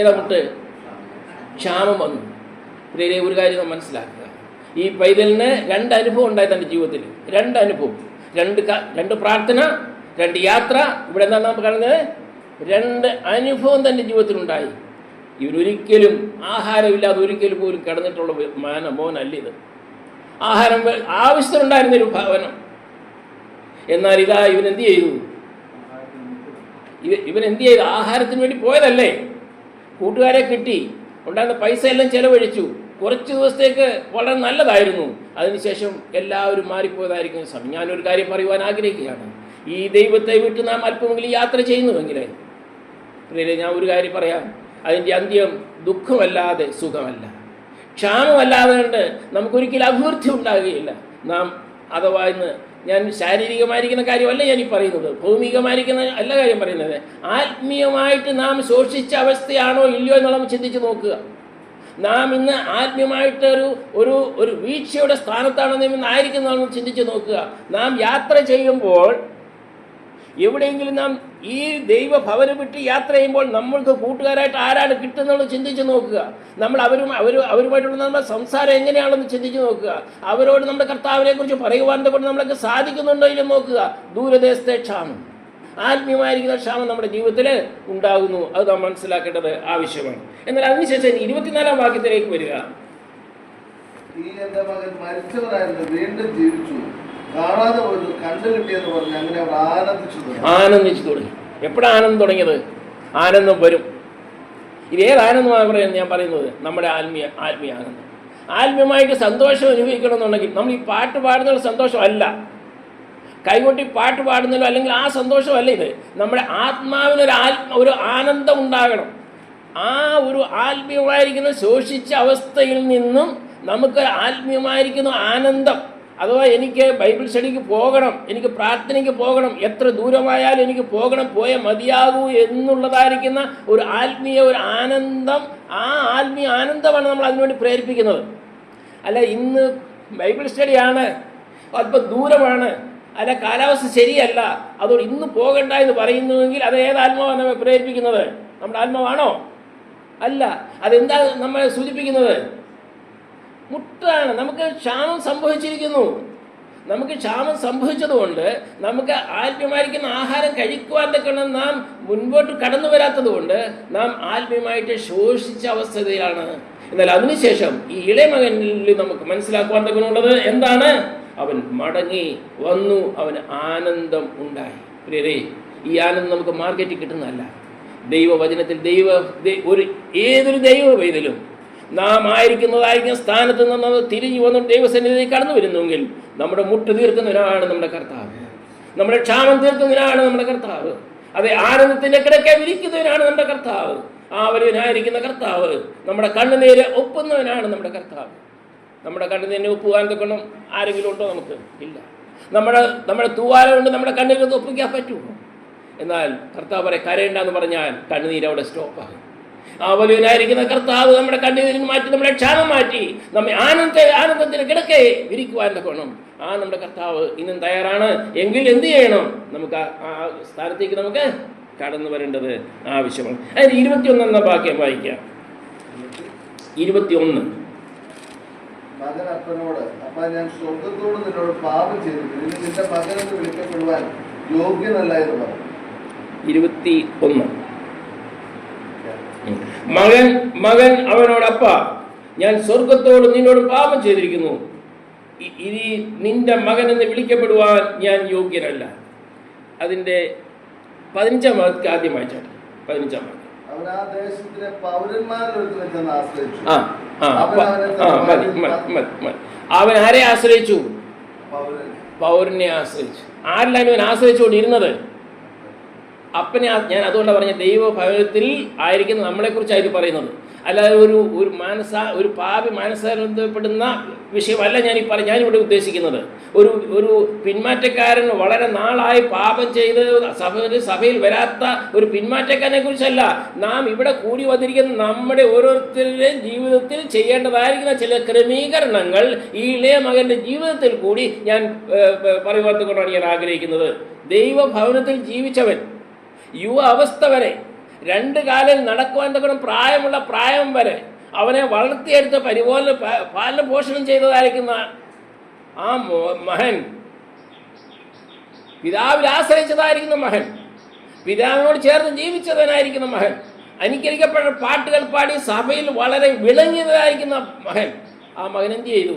ഏതാ മുട്ട്? ക്ഷാമം വന്നു. പ്രിയരെ, ഒരു കാര്യം നാം മനസ്സിലാക്കുക. ഈ പൈതലിന് 2 അനുഭവം ഉണ്ടായി തൻ്റെ ജീവിതത്തിൽ. 2 അനുഭവം, 2 പ്രാർത്ഥന, 2 യാത്ര. ഇവിടെ എന്താണ് നാം കാണുന്നത്? 2 അനുഭവം തൻ്റെ ജീവിതത്തിലുണ്ടായി. ഇവരൊരിക്കലും ആഹാരമില്ലാതെ ഒരിക്കലും പോലും കിടന്നിട്ടുള്ള മോനല്ല ഇത്. ആഹാരം ആവശ്യത്തിനുണ്ടായിരുന്നൊരു ഭവനം. എന്നാൽ ഇതാ ഇവനെന്ത് ചെയ്തു? ഇവനെന്ത് ചെയ്തു? ആഹാരത്തിന് വേണ്ടി പോയതല്ലേ. കൂട്ടുകാരെ കിട്ടി, ഉണ്ടായിരുന്ന പൈസ എല്ലാം ചെലവഴിച്ചു. കുറച്ച് ദിവസത്തേക്ക് വളരെ നല്ലതായിരുന്നു. അതിനുശേഷം എല്ലാവരും മാറിപ്പോയതായിരിക്കും സമയം. ഞാനൊരു കാര്യം പറയുവാൻ ആഗ്രഹിക്കുകയാണ്. ഈ ദൈവത്തെ വിട്ട് നാം അല്പമെങ്കിലും യാത്ര ചെയ്യുന്നുവെങ്കിൽ, ഞാൻ ഒരു കാര്യം പറയാം, അതിൻ്റെ അന്ത്യം ദുഃഖമല്ലാതെ സുഖമല്ല, ക്ഷാമമല്ലാതെ കൊണ്ട് നമുക്കൊരിക്കലും അഭിവൃദ്ധി ഉണ്ടാകുകയില്ല. നാം അഥവാ ഇന്ന് ഞാൻ ശാരീരികമായിരിക്കുന്ന കാര്യമല്ല ഞാൻ ഈ പറയുന്നത്, ഭൗമികമായിരിക്കുന്ന അല്ല കാര്യം പറയുന്നത്. ആത്മീയമായിട്ട് നാം ശോഷിച്ച അവസ്ഥയാണോ ഇല്ലയോ എന്ന് നമ്മൾ ചിന്തിച്ച് നോക്കുക. നാം ഇന്ന് ആത്മീയമായിട്ട് ഒരു വീഴ്ചയുടെ സ്ഥാനത്താണോ നാം ഇന്ന് ആയിരിക്കുന്നതെന്ന് ചിന്തിച്ച് നോക്കുക. നാം യാത്ര ചെയ്യുമ്പോൾ എവിടെയെങ്കിലും നാം ഈ ദൈവഭവനം വിട്ട് യാത്ര ചെയ്യുമ്പോൾ നമ്മൾക്ക് കൂട്ടുകാരായിട്ട് ആരാണ് കിട്ടുന്നത് ചിന്തിച്ച് നോക്കുക. നമ്മൾ അവരുമായിട്ടുള്ള നമ്മുടെ സംസാരം എങ്ങനെയാണെന്ന് ചിന്തിച്ച് നോക്കുക. അവരോട് നമ്മുടെ കർത്താവിനെ കുറിച്ച് പറയുവാൻ കൊണ്ട് നമ്മളൊക്കെ സാധിക്കുന്നുണ്ടോ ഇല്ലെന്ന് നോക്കുക. ദൂരദേശത്തെ ക്ഷാമം, ആത്മീയമായിരിക്കുന്ന ക്ഷാമം നമ്മുടെ ജീവിതത്തിൽ ഉണ്ടാകുന്നു. അത് നാം മനസ്സിലാക്കേണ്ടത് ആവശ്യമാണ്. എന്നാൽ അതിനുശേഷം 24-ാം വാക്യത്തിലേക്ക് വരിക. ഈ എന്റെ മകൻ മരിച്ചവരായിരുന്നു, വീണ്ടും ജീവിച്ചു, കാണാതെ പോലും കണ്ടു കിട്ടിയെന്ന് പറഞ്ഞ് അങ്ങനെ അവർ ആനന്ദിച്ചു തുടങ്ങി. എപ്പോഴാണ് ആനന്ദം തുടങ്ങിയത്? ആനന്ദം വരും. ഇതേത് ആനന്ദമാണ് ഞാൻ പറയുന്നത്? നമ്മുടെ ആത്മീയ ആനന്ദം. ആത്മീയമായിട്ട് സന്തോഷം അനുഭവിക്കണമെന്നുണ്ടെങ്കിൽ നമ്മൾ ഈ പാട്ട് പാടുന്നുള്ള സന്തോഷമല്ല, കൈകൊട്ടി പാട്ട് പാടുന്നല്ലോ അല്ലെങ്കിൽ ആ സന്തോഷമല്ല ഇത്. നമ്മുടെ ആത്മാവിനൊരു ഒരു ആനന്ദം ഉണ്ടാകണം. ആ ഒരു ആത്മീയമായിരിക്കുന്ന ശോഷിച്ച അവസ്ഥയിൽ നിന്നും നമുക്ക് ആത്മീയമായിരിക്കുന്ന ആനന്ദം, അഥവാ എനിക്ക് ബൈബിൾ സ്റ്റഡിക്ക് പോകണം, എനിക്ക് പ്രാർത്ഥനയ്ക്ക് പോകണം, എത്ര ദൂരമായാലും എനിക്ക് പോകണം, പോയേ മതിയാകൂ എന്നുള്ളതായിരിക്കുന്ന ഒരു ആനന്ദം. ആ ആത്മീയ ആനന്ദമാണ് നമ്മൾ അതിനുവേണ്ടി പ്രേരിപ്പിക്കുന്നത്. അല്ല ഇന്ന് ബൈബിൾ സ്റ്റഡിയാണ്, അല്പം ദൂരമാണ്, അല്ല കാലാവസ്ഥ ശരിയല്ല, അതുകൊണ്ട് ഇന്ന് പോകണ്ട എന്ന് പറയുന്നുവെങ്കിൽ അത് ഏത് ആത്മാവാണ് നമ്മെ പ്രേരിപ്പിക്കുന്നത്? നമ്മുടെ ആത്മാവാണോ? അല്ല. അതെന്താ നമ്മളെ സൂചിപ്പിക്കുന്നത്? മുട്ടാണ്. നമുക്ക് ക്ഷാമം സംഭവിച്ചിരിക്കുന്നു. നമുക്ക് ക്ഷാമം സംഭവിച്ചതുകൊണ്ട് നമുക്ക് ആത്മീയമായിരിക്കുന്ന ആഹാരം കഴിക്കുവാൻ തക്കണം നാം മുൻപോട്ട് കടന്നു വരാത്തത് കൊണ്ട് നാം ആത്മീയമായിട്ട് ശോഷിച്ച അവസ്ഥയിലാണ്. എന്നാൽ അതിനുശേഷം ഈ ഇളയമകനിൽ നമുക്ക് മനസ്സിലാക്കുവാൻ തക്കനുള്ളത് എന്താണ്? അവൻ മടങ്ങി വന്നു, അവന് ആനന്ദം ഉണ്ടായി. പ്രിയരേ, ഈ ആനന്ദം നമുക്ക് മാർക്കറ്റിൽ കിട്ടുന്നതല്ല. ദൈവവചനത്തിൽ ഏതൊരു ദൈവ പൈതലും നാം ആയിരിക്കുന്നതായിരിക്കുന്ന സ്ഥാനത്ത് നിന്ന് തിരിഞ്ഞു വന്ന് ദൈവസന്നിധിയിൽ കടന്നു വരുന്നുവെങ്കിൽ നമ്മുടെ മുട്ട് തീർക്കുന്നവനാണ് നമ്മുടെ കർത്താവ്, നമ്മുടെ ക്ഷാമം തീർക്കുന്നവനാണ് നമ്മുടെ കർത്താവ്, അതെ ആനന്ദത്തിന്റെ കിടക്കെ വിരിക്കുന്നവനാണ് നമ്മുടെ കർത്താവ്. ആ വലിയനായിരിക്കുന്ന കർത്താവ് നമ്മുടെ കണ്ണുനീര് ഒപ്പുന്നവനാണ് നമ്മുടെ കർത്താവ്. നമ്മുടെ കണ്ണുനീരിനെ ഒപ്പുവാൻ തക്കണം ആരെങ്കിലും ഉണ്ടോ? നമുക്ക് ഇല്ല. നമ്മുടെ തൂവാല കൊണ്ട് നമ്മുടെ കണ്ണീരൊന്ന് ഒപ്പിക്കാൻ പറ്റുമോ? എന്നാൽ കർത്താവ് പറയും കരയണ്ടെന്ന് പറഞ്ഞാൽ കണ്ണുനീര് അവിടെ സ്റ്റോപ്പാകും. ആ വലിയനായിരിക്കുന്ന കർത്താവ് നമ്മുടെ കണ്ണുനീരിന് മാറ്റി, നമ്മുടെ ക്ഷാമം മാറ്റി, നമ്മെ ആനന്ദത്തിന് കിടക്കെ വിരിക്കുവാൻ തക്കണം. ആ നമ്മുടെ കർത്താവ് ഇന്നും തയ്യാറാണ്. എങ്കിൽ എന്ത് ചെയ്യണം? നമുക്ക് ആ സ്ഥാനത്തേക്ക് നമുക്ക് കടന്നു വരേണ്ടത് ആവശ്യമാണ്. അതിന് 21 വാക്യം വായിക്കാം. 21. മകൻ അപ്പനോട്, അപ്പ ഞാൻ സ്വർഗത്തോട് നിന്നോട് പാപം ചെയ്തിരിക്കുന്നു, ഇനി നിന്റെ മകനെന്ന് വിളിക്കപ്പെടുവാൻ യോഗ്യനല്ല എന്ന് പറഞ്ഞു. 21. മകൻ അവനോട്, അപ്പ ഞാൻ സ്വർഗത്തോട് നിന്നോട് പാപം ചെയ്തിരിക്കുന്നു, ഇനി നിന്റെ മകൻ എന്ന് വിളിക്കപ്പെടുവാൻ ഞാൻ യോഗ്യനല്ല. അതിന്റെ 15-ാം വാക്യം ആദ്യം വായിച്ചാട്ടെ. 15-ാം വാക്യം. അവൻ ആ ദേശത്തിലെ പൗരന്മാരിൽ ചെന്ന് ആശ്രയിച്ചു. അവൻ ആരെ ആശ്രയിച്ചു? പൗരനെ ആശ്രയിച്ചു. ആരിലാണ് അവൻ ആശ്രയിച്ചുകൊണ്ടിരുന്നത്? അപ്പനെ. ഞാൻ അതുകൊണ്ടാണ് പറഞ്ഞ ദൈവഭവനത്തിൽ ആയിരിക്കുന്ന നമ്മളെക്കുറിച്ചായിട്ട് പറയുന്നത്, അല്ലാതെ ഒരു പാപി മനസ്സപ്പെടുന്ന വിഷയമല്ല ഞാനിവിടെ ഉദ്ദേശിക്കുന്നത്. ഒരു ഒരു പിന്മാറ്റക്കാരൻ വളരെ നാളായി പാപം ചെയ്ത് സഭയിൽ വരാത്ത ഒരു പിന്മാറ്റക്കാരനെ കുറിച്ചല്ല. നാം ഇവിടെ കൂടി വന്നിരിക്കുന്ന നമ്മുടെ ഓരോരുത്തരുടെയും ജീവിതത്തിൽ ചെയ്യേണ്ടതായിരിക്കുന്ന ചില ക്രമീകരണങ്ങൾ ഈ ഇളയ മകൻ്റെ ജീവിതത്തിൽ കൂടി ഞാൻ പറയുവാർത്തുകൊണ്ടാണ് ഞാൻ ആഗ്രഹിക്കുന്നത്. ദൈവഭവനത്തിൽ ജീവിച്ചവൻ യുവ അവസ്ഥ വരെ 2 കാലിൽ നടക്കുവാൻ തക്കണം പ്രായം വരെ അവനെ വളർത്തിയെടുത്ത് പാലന പോഷണം ചെയ്തതായിരിക്കുന്ന ആ മകൻ, പിതാവിൽ ആശ്രയിച്ചതായിരിക്കുന്ന മകൻ, പിതാവിനോട് ചേർന്ന് ജീവിച്ചവനായിരിക്കുന്ന മകൻ, അനുകരിക്കപ്പെട്ട പാട്ടുകൾ പാടി സഭയിൽ വളരെ വിളങ്ങിയതായിരിക്കുന്ന മകൻ, ആ മകൻ എന്ത് ചെയ്തു?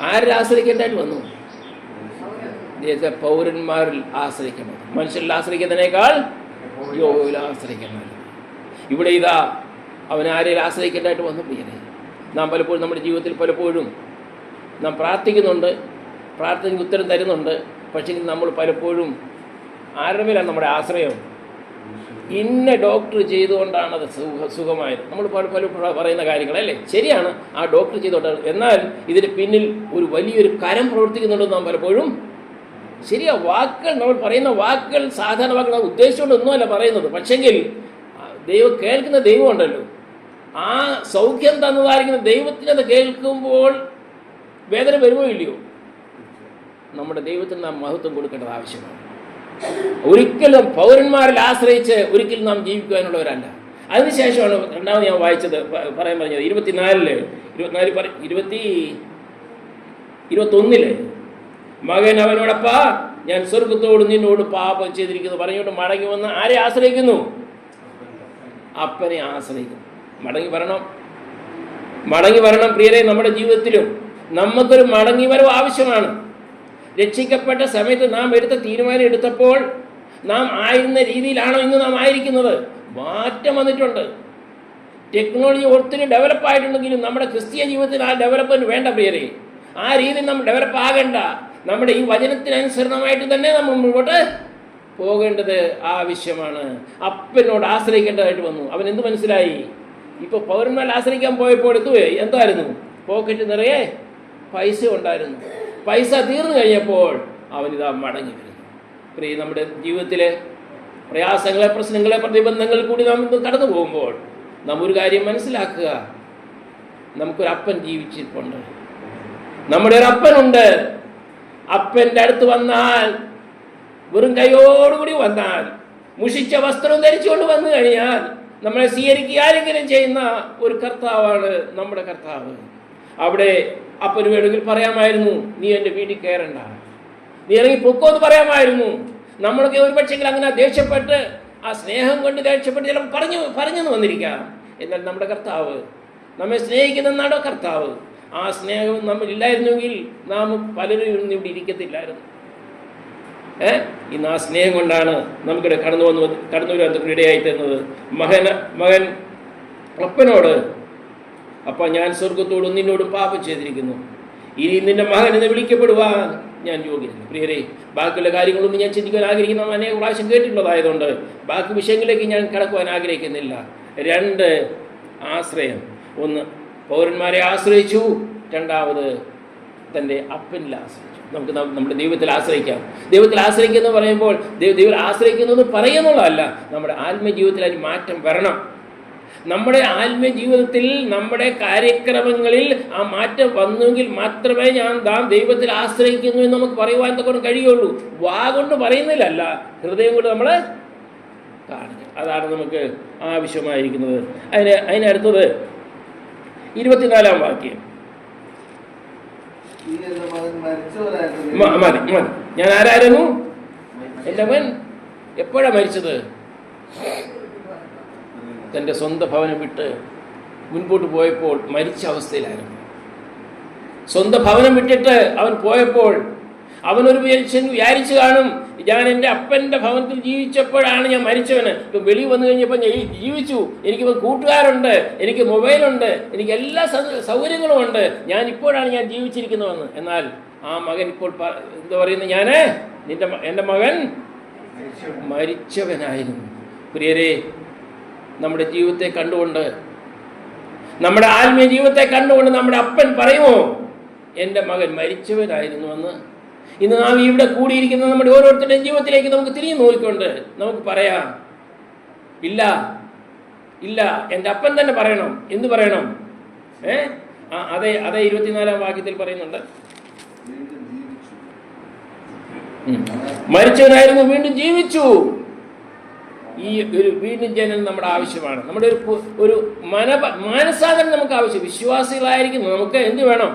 ആരിൽ ആശ്രയിക്കേണ്ടതായിട്ട് വന്നു? പൗരന്മാരിൽ ആശ്രയിക്കണം. മനുഷ്യരിൽ ആശ്രയിക്കുന്നതിനേക്കാൾ യോയിൽ ആശ്രയിക്കണം. ഇവിടെ ഇതാ അവൻ ആരെയിൽ ആശ്രയിക്കേണ്ടതായിട്ട് വന്നു. പ്രിയരെ, നാം പലപ്പോഴും നമ്മുടെ ജീവിതത്തിൽ പലപ്പോഴും നാം പ്രാർത്ഥിക്കുന്നുണ്ട്, പ്രാർത്ഥനയ്ക്ക് ഉത്തരം തരുന്നുണ്ട്. പക്ഷേ നമ്മൾ പലപ്പോഴും ആരുടെ മേലാണ് നമ്മുടെ ആശ്രയം? ഇന്ന ഡോക്ടർ ചെയ്തുകൊണ്ടാണ് അത് സുഖമായത്. നമ്മൾ പലപ്പോഴും പറയുന്ന കാര്യങ്ങളല്ലേ, ശരിയാണ്, ആ ഡോക്ടർ ചെയ്തുകൊണ്ടാണ്. എന്നാൽ ഇതിന് പിന്നിൽ ഒരു വലിയൊരു കരം പ്രവർത്തിക്കുന്നുണ്ടെന്ന് നാം പലപ്പോഴും ശരിയാ. വാക്കുകൾ, നമ്മൾ പറയുന്ന വാക്കുകൾ സാധാരണ വാക്കുകൾ ഉദ്ദേശിച്ചുകൊണ്ടൊന്നുമല്ല പറയുന്നത്. പക്ഷെങ്കിൽ ദൈവം കേൾക്കുന്ന ദൈവമുണ്ടല്ലോ, ആ സൗഖ്യം തന്നതായിരിക്കുന്ന ദൈവത്തിനത് കേൾക്കുമ്പോൾ വേദന വരുമോ ഇല്ലയോ? നമ്മുടെ ദൈവത്തിന് നാം മഹത്വം കൊടുക്കേണ്ടത് ആവശ്യമാണ്. ഒരിക്കലും പൗരന്മാരിൽ ആശ്രയിച്ച് ഒരിക്കലും നാം ജീവിക്കുവാനുള്ളവരല്ല. അതിനുശേഷമാണ് രണ്ടാമത് ഞാൻ വായിച്ചത് പറയാൻ പറഞ്ഞത് 21 മകൻ അവനോടപ്പാ ഞാൻ സ്വർഗത്തോട് നിന്നോട് പാപം ചെയ്തിരിക്കുന്നു പറഞ്ഞുകൊണ്ട് മടങ്ങി വന്ന് ആരെ ആശ്രയിക്കുന്നു? അപ്പനെ ആശ്രയിക്കുന്നു. മടങ്ങി വരണം പ്രിയരെ. നമ്മുടെ ജീവിതത്തിലും നമുക്കൊരു മടങ്ങി വരവ് ആവശ്യമാണ്. രക്ഷിക്കപ്പെട്ട സമയത്ത് നാം എടുത്ത തീരുമാനം എടുത്തപ്പോൾ നാം ആയിരുന്ന രീതിയിലാണോ ഇന്ന് നാം ആയിരിക്കുന്നത്? മാറ്റം വന്നിട്ടുണ്ട്. ടെക്നോളജി ഒത്തിരി ഡെവലപ്പായിട്ടുണ്ടെങ്കിലും നമ്മുടെ ക്രിസ്തീയ ജീവിതത്തിൽ ആ ഡെവലപ്മെൻറ്റ് വേണ്ട പ്രിയരെ. ആ രീതിയിൽ നമ്മൾ ഡെവലപ്പ് ആകേണ്ട. നമ്മുടെ ഈ വചനത്തിനനുസരണമായിട്ട് തന്നെ നമ്മൾ മുമ്പോട്ട് പോകേണ്ടത് ആവശ്യമാണ്. അപ്പനോട് ആശ്രയിക്കേണ്ടതായിട്ട് വന്നു. അവൻ എന്ത് മനസ്സിലായി? ഇപ്പോൾ പൗരന്മാരിൽ ആശ്രയിക്കാൻ പോയപ്പോൾ എന്തായിരുന്നു? പോക്കറ്റ് നിറയെ പൈസ ഉണ്ടായിരുന്നു. പൈസ തീർന്നു കഴിഞ്ഞപ്പോൾ അവനിതാ മടങ്ങി വരുന്നു. പ്രിയ, നമ്മുടെ ജീവിതത്തിലെ പ്രയാസങ്ങളെ, പ്രശ്നങ്ങളെ, പ്രതിബന്ധങ്ങളിൽ കൂടി നാം കടന്നു പോകുമ്പോൾ നാം ഒരു കാര്യം മനസ്സിലാക്കുക, നമുക്കൊരപ്പൻ ജീവിച്ചിട്ടുണ്ട്. നമ്മുടെ ഒരു അപ്പനുണ്ട്. അപ്പൻ്റെ അടുത്ത് വന്നാൽ, വെറും കൈയോടുകൂടി വന്നാൽ, മുഷിച്ച വസ്ത്രം ധരിച്ചുകൊണ്ട് വന്നു കഴിഞ്ഞാൽ നമ്മളെ സ്വീകരിക്കുക ആരെങ്കിലും ചെയ്യുന്ന ഒരു കർത്താവാണ് നമ്മുടെ കർത്താവ്. അവിടെ അപ്പന് വേണമെങ്കിൽ പറയാമായിരുന്നു, നീ എൻ്റെ വീട്ടിൽ കയറണ്ട, നീ ഇറങ്ങി പൊക്കോന്ന് പറയാമായിരുന്നു. നമ്മളൊക്കെ ഒരു പക്ഷെങ്കിൽ അങ്ങനെ ദേഷ്യപ്പെട്ട്, ആ സ്നേഹം കൊണ്ട് ദേഷ്യപ്പെട്ട് ചിലപ്പോൾ പറഞ്ഞെന്ന് വന്നിരിക്കാം. എന്നാൽ നമ്മുടെ കർത്താവ് നമ്മെ സ്നേഹിക്കുന്ന കർത്താവ്. ആ സ്നേഹം നമ്മളില്ലായിരുന്നെങ്കിൽ നാം പലരും ഇന്ന് ഇവിടെ ഇരിക്കത്തില്ലായിരുന്നു. ഇന്ന് ആ സ്നേഹം കൊണ്ടാണ് നമുക്കിടെ കടന്നു വരാൻ ഇടയായി തരുന്നത്. മകൻ അപ്പനോട്, അപ്പ ഞാൻ സ്വർഗത്തോടും നിന്നോടും പാപം ചെയ്തിരിക്കുന്നു, ഇനി നിന്റെ മകൻ എന്ന് വിളിക്കപ്പെടുവാൻ ഞാൻ യോഗ്യനില്ല. പ്രിയരെ, ബാക്കിയുള്ള കാര്യങ്ങളൊന്നും ഞാൻ ചിന്തിക്കാൻ ആഗ്രഹിക്കുന്ന അനേക പ്രാവശ്യം കേട്ടിട്ടുള്ളതായതുകൊണ്ട് ബാക്കി വിഷയങ്ങളിലേക്ക് ഞാൻ കടക്കുവാൻ ആഗ്രഹിക്കുന്നില്ല. 2 ആശ്രയം. 1 പൗരന്മാരെ ആശ്രയിച്ചു, 2 തൻ്റെ അപ്പനിൽ ആശ്രയിച്ചു. നമുക്ക് നമ്മുടെ ദൈവത്തിൽ ആശ്രയിക്കാം. ദൈവത്തിൽ ആശ്രയിക്കുക എന്ന് പറയുമ്പോൾ ദൈവത്തിൽ ആശ്രയിക്കുന്നത് പറയുന്നുള്ളതല്ല, നമ്മുടെ ആത്മജീവിതത്തിൽ അതിന് മാറ്റം വരണം. നമ്മുടെ ആത്മീയ ജീവിതത്തിൽ, നമ്മുടെ കാര്യക്രമങ്ങളിൽ ആ മാറ്റം വന്നെങ്കിൽ മാത്രമേ നാം ദൈവത്തിൽ ആശ്രയിക്കുന്നു എന്ന് നമുക്ക് പറയുവാൻ കൊണ്ട് കഴിയുള്ളൂ. വാ കൊണ്ട് പറയുന്നില്ലല്ല, ഹൃദയം കൊണ്ട് നമ്മൾ കാണിക്കണം. അതാണ് നമുക്ക് ആവശ്യമായിരിക്കുന്നത്. അതിനടുത്തത് 24-ാം വാക്യം. മതി. ഞാൻ ആരായിരുന്നു? എൻ്റെ മകൻ എപ്പോഴാണ് മരിച്ചത്? തൻ്റെ സ്വന്തം ഭവനം വിട്ട് മുൻപോട്ട് പോയപ്പോൾ മരിച്ച അവസ്ഥയിലായിരുന്നു. സ്വന്തം ഭവനം വിട്ടിട്ട് അവൻ പോയപ്പോൾ അവനൊരു വിചാരിച്ചു കാണും, ഞാൻ എൻ്റെ അപ്പൻ്റെ ഭവനത്തിൽ ജീവിച്ചപ്പോഴാണ് ഞാൻ മരിച്ചവന്. ഇപ്പം വെളി വന്നു കഴിഞ്ഞപ്പോൾ ഞാൻ ജീവിച്ചു, എനിക്കിപ്പോൾ കൂട്ടുകാരുണ്ട്, എനിക്ക് മൊബൈലുണ്ട്, എനിക്ക് എല്ലാ സൗകര്യങ്ങളും ഉണ്ട്, ഇപ്പോഴാണ് ഞാൻ ജീവിച്ചിരിക്കുന്നതെന്ന്. എന്നാൽ ആ മകൻ ഇപ്പോൾ എന്താ പറയുന്നത്? എൻ്റെ മകൻ മരിച്ചവനായിരുന്നു. പ്രിയരെ, നമ്മുടെ ജീവിതത്തെ കണ്ടുകൊണ്ട്, നമ്മുടെ ആത്മീയ ജീവിതത്തെ കണ്ടുകൊണ്ട് നമ്മുടെ അപ്പൻ പറയുമോ, എൻ്റെ മകൻ മരിച്ചവനായിരുന്നുവെന്ന് ഇന്ന് നാം ഇവിടെ കൂടിയിരിക്കുന്ന നമ്മുടെ ഓരോരുത്തരുടെയും ജീവിതത്തിലേക്ക് നമുക്ക് തിരിഞ്ഞു നോക്കിക്കൊണ്ട് നമുക്ക് പറയാം, ഇല്ല ഇല്ല, എൻ്റെ അപ്പൻ തന്നെ പറയണം. എന്ത് പറയണം? അതെ 24-ാം വാക്യത്തിൽ പറയുന്നുണ്ട്, മരിച്ചവനായിരുന്നു വീണ്ടും ജീവിച്ചു. ഈ ഒരു വീണ്ടും ജനനം നമ്മുടെ ആവശ്യമാണ്. നമ്മുടെ ഒരു മാനസാന്തരം നമുക്ക് ആവശ്യം. വിശ്വാസികളായിരിക്കുന്നു നമുക്ക് എന്ത് വേണം?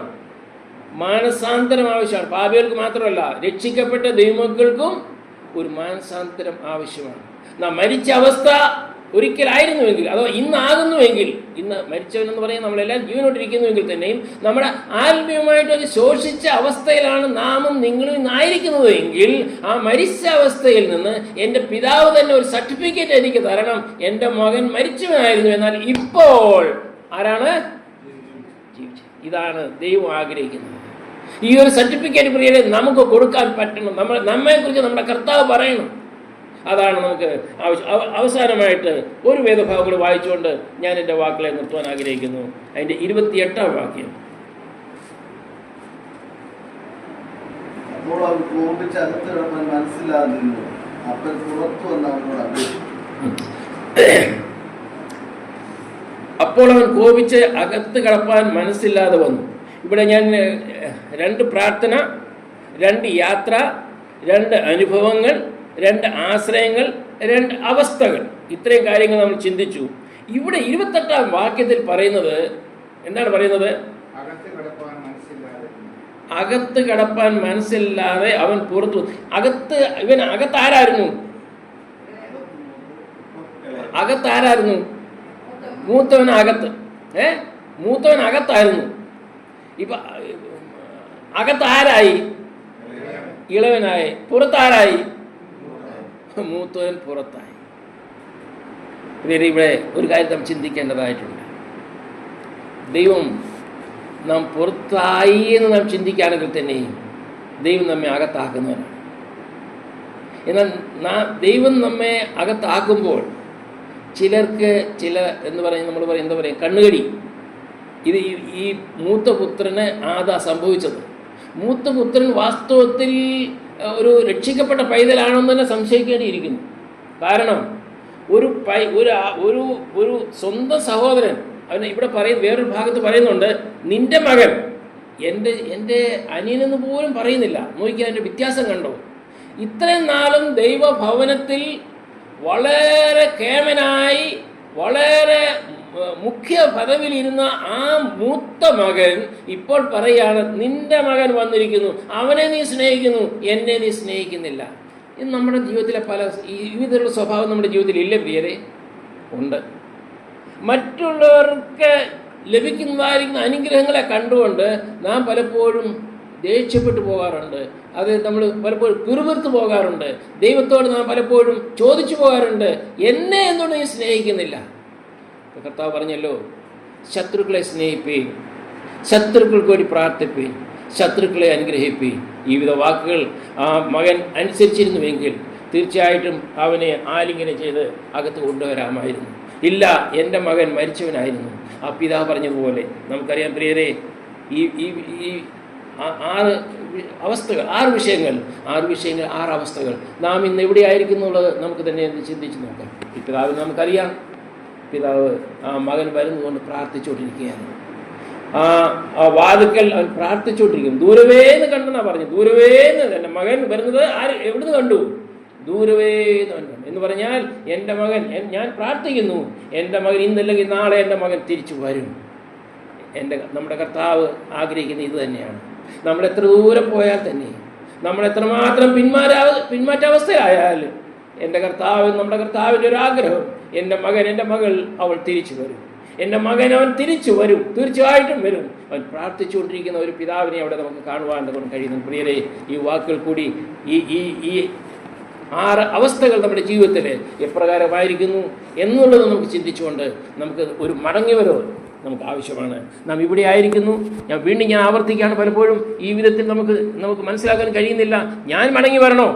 മാനസാന്തരം ആവശ്യമാണ്. പാപികൾക്ക് മാത്രമല്ല, രക്ഷിക്കപ്പെട്ട ദൈവമക്കൾക്കും ഒരു മാനസാന്തരം ആവശ്യമാണ്. നാം മരിച്ച അവസ്ഥ ഒരിക്കലായിരുന്നുവെങ്കിൽ, അതോ ഇന്നാകുന്നുവെങ്കിൽ, ഇന്ന് മരിച്ചവനെന്ന് പറയുന്നത് നമ്മളെല്ലാം ജീവനോട്ടിരിക്കുന്നുവെങ്കിൽ തന്നെയും നമ്മുടെ ആത്മീയമായിട്ട് ഒരു ശോഷിച്ച അവസ്ഥയിലാണ് നാമും നിങ്ങളും ഇന്നായിരിക്കുന്നത് എങ്കിൽ, ആ മരിച്ച അവസ്ഥയിൽ നിന്ന് എൻ്റെ പിതാവ് തന്നെ ഒരു സർട്ടിഫിക്കറ്റ് എനിക്ക് തരണം, എൻ്റെ മകൻ മരിച്ചവനായിരുന്നു, എന്നാൽ ഇപ്പോൾ ആരാണ് ജീവിച്ചത്. ഇതാണ് ദൈവം ആഗ്രഹിക്കുന്നത്. ഈ ഒരു സർട്ടിഫിക്കറ്റ് പ്രിയരെ നമുക്ക് കൊടുക്കാൻ പറ്റണം. നമ്മെക്കുറിച്ച് നമ്മുടെ കർത്താവ് പറയണം. അതാണ് നമുക്ക് ആവശ്യം. അവസാനമായിട്ട് ഒരു വേദഭാഗം കൂടി വായിച്ചുകൊണ്ട് ഞാൻ എൻ്റെ വാക്കുകളെ നിർത്തുവാൻ ആഗ്രഹിക്കുന്നു. അതിൻ്റെ 28-ാം വാക്യം. അപ്പോൾ അവൻ കോപിച്ച് അകത്ത് കിടപ്പാൻ മനസ്സില്ലാതെ നിന്നു. അപ്പൻ പുറത്തു വന്ന് അവനോട് അപേക്ഷിച്ചു. അപ്പോൾ അവൻ കോപിച്ച് അകത്ത് കിടപ്പാൻ മനസ്സില്ലാതെ വന്നു. ഇവിടെ ഞാൻ 2 പ്രാർത്ഥന, 2 യാത്ര, 2 അനുഭവങ്ങൾ, 2 ആശ്രയങ്ങൾ, 2 അവസ്ഥകൾ, ഇത്രയും കാര്യങ്ങൾ നമ്മൾ ചിന്തിച്ചു. ഇവിടെ 28-ാം വാക്യത്തിൽ പറയുന്നത് എന്താണ് പറയുന്നത്? അകത്ത് കിടപ്പാൻ മനസ്സില്ലാതെ അവൻ പുറത്തു. അകത്താരായിരുന്നു? അകത്താരായിരുന്നു? മൂത്തവൻ അകത്ത്. മൂത്തവൻ അകത്തായിരുന്നു. ഇപ്പൊ അകത്താരായി? ഇളവനായി. പുറത്താരായി? മൂത്തവൻ പുറത്തായി. ഇവിടെ ഒരു കാര്യം നാം ചിന്തിക്കേണ്ടതായിട്ടുണ്ട്. ദൈവം നാം പുറത്തായി എന്ന് നാം ചിന്തിക്കുകയാണെങ്കിൽ തന്നെയും ദൈവം നമ്മെ അകത്താക്കുന്നവനാണ്. എന്നാൽ ദൈവം നമ്മെ അകത്താക്കുമ്പോൾ ചിലർക്ക് നമ്മൾ പറയും കണ്ണുകടി. ഇത് ഈ മൂത്ത പുത്രന് ആദാ സംഭവിച്ചത്. മൂത്ത പുത്രൻ വാസ്തവത്തിൽ ഒരു രക്ഷിക്കപ്പെട്ട പൈതലാണെന്ന് തന്നെ സംശയിക്കേണ്ടിയിരിക്കുന്നു. കാരണം ഒരു സ്വന്തം സഹോദരൻ, അവന് ഇവിടെ വേറൊരു ഭാഗത്ത് പറയുന്നുണ്ട്, നിന്റെ മകൻ, എൻ്റെ അനിയനെന്ന് പോലും പറയുന്നില്ല. നോക്കിയാൽ അതിൻ്റെ വ്യത്യാസം കണ്ടോ? ഇത്രയും നാളും ദൈവഭവനത്തിൽ വളരെ കേമനായി വളരെ മുഖ്യ പദവിയിലിരുന്ന ആ മൂത്ത മകൻ ഇപ്പോൾ പറയാണ്, നിന്റെ മകൻ വന്നിരിക്കുന്നു, അവനെ നീ സ്നേഹിക്കുന്നു, എന്നെ നീ സ്നേഹിക്കുന്നില്ല. ഇത് നമ്മുടെ ജീവിതത്തിലെ ഈ വിധത്തിലുള്ള സ്വഭാവം നമ്മുടെ ജീവിതത്തിൽ ഇല്ല പ്രിയരെ? ഉണ്ട്. മറ്റുള്ളവർക്ക് ലഭിക്കുന്നതായിരിക്കുന്ന അനുഗ്രഹങ്ങളെ കണ്ടുകൊണ്ട് നാം പലപ്പോഴും ദേഷ്യപ്പെട്ടു പോകാറുണ്ട്. അത് നമ്മൾ പലപ്പോഴും പിറുപിറുത്ത് പോകാറുണ്ട്. ദൈവത്തോട് നാം പലപ്പോഴും ചോദിച്ചു പോകാറുണ്ട്, എന്നെ എന്തുകൊണ്ട് നീ സ്നേഹിക്കുന്നില്ല? കർത്താവ് പറഞ്ഞല്ലോ, ശത്രുക്കളെ സ്നേഹിപ്പീൻ, ശത്രുക്കൾക്ക് വേണ്ടി പ്രാർത്ഥിപ്പീൻ, ശത്രുക്കളെ അനുഗ്രഹിപ്പീൻ. ഈ വിധ വാക്കുകൾ ആ മകൻ അനുസരിച്ചിരുന്നുവെങ്കിൽ തീർച്ചയായിട്ടും അവനെ ആലിംഗനം ചെയ്ത് അകത്ത് കൊണ്ടുവരാമായിരുന്നു. ഇല്ല, എൻ്റെ മകൻ മരിച്ചവനായിരുന്നു. ആ പിതാവ് പറഞ്ഞതുപോലെ നമുക്കറിയാം പ്രിയരെ, ഈ 6 വിഷയങ്ങൾ 6 അവസ്ഥകൾ നാം ഇന്ന് എവിടെയായിരിക്കുന്നുള്ളത് നമുക്ക് തന്നെ ചിന്തിച്ച് നോക്കാം. ഈ പിതാവിന് നമുക്കറിയാം, പിതാവ് ആ മകൻ വരുന്നതുകൊണ്ട് പ്രാർത്ഥിച്ചുകൊണ്ടിരിക്കുകയാണ്. ആ വാതുക്കൽ അവൻ പ്രാർത്ഥിച്ചുകൊണ്ടിരിക്കുന്നു. ദൂരവേന്ന് കണ്ടെന്നാണ് പറഞ്ഞു. ദൂരവേന്ന് എൻ്റെ മകൻ വരുന്നത് എവിടുന്ന് കണ്ടു? ദൂരവേന്ന് അവൻ കണ്ടു. എന്ന് പറഞ്ഞാൽ എൻ്റെ മകൻ, ഞാൻ പ്രാർത്ഥിക്കുന്നു, എൻ്റെ മകൻ ഇന്നല്ലെങ്കിൽ നാളെ എൻ്റെ മകൻ തിരിച്ചു വരും. നമ്മുടെ കർത്താവ് ആഗ്രഹിക്കുന്നത് ഇത് തന്നെയാണ്. നമ്മൾ എത്ര ദൂരം പോയാൽ തന്നെ, നമ്മൾ എത്രമാത്രം പിന്മാറ്റാവസ്ഥയായാലും നമ്മുടെ കർത്താവിൻ്റെ ഒരു ആഗ്രഹം, എൻ്റെ മകൻ, എൻ്റെ മകൾ അവൾ തിരിച്ചു വരും, എൻ്റെ മകൻ അവൻ തിരിച്ചു വരും, തീർച്ചയായിട്ടും വരും. അവൻ പ്രാർത്ഥിച്ചുകൊണ്ടിരിക്കുന്ന ഒരു പിതാവിനെ അവിടെ നമുക്ക് കാണുവാൻ കഴിയുന്നു. പ്രിയരെ, ഈ വാക്കുകൾ കൂടി ഈ 6 അവസ്ഥകൾ നമ്മുടെ ജീവിതത്തിൽ എപ്രകാരമായിരിക്കുന്നു എന്നുള്ളത് നമുക്ക് ചിന്തിച്ചുകൊണ്ട് നമുക്ക് ഒരു മടങ്ങിവരവ് നമുക്ക് ആവശ്യമാണ്. നാം ഇവിടെ ആയിരിക്കുന്നു. ഞാൻ ആവർത്തിക്കുകയാണ്, പലപ്പോഴും ഈ വിധത്തിൽ നമുക്ക് മനസ്സിലാക്കാൻ കഴിയുന്നില്ല. ഞാൻ മടങ്ങി വരണോ?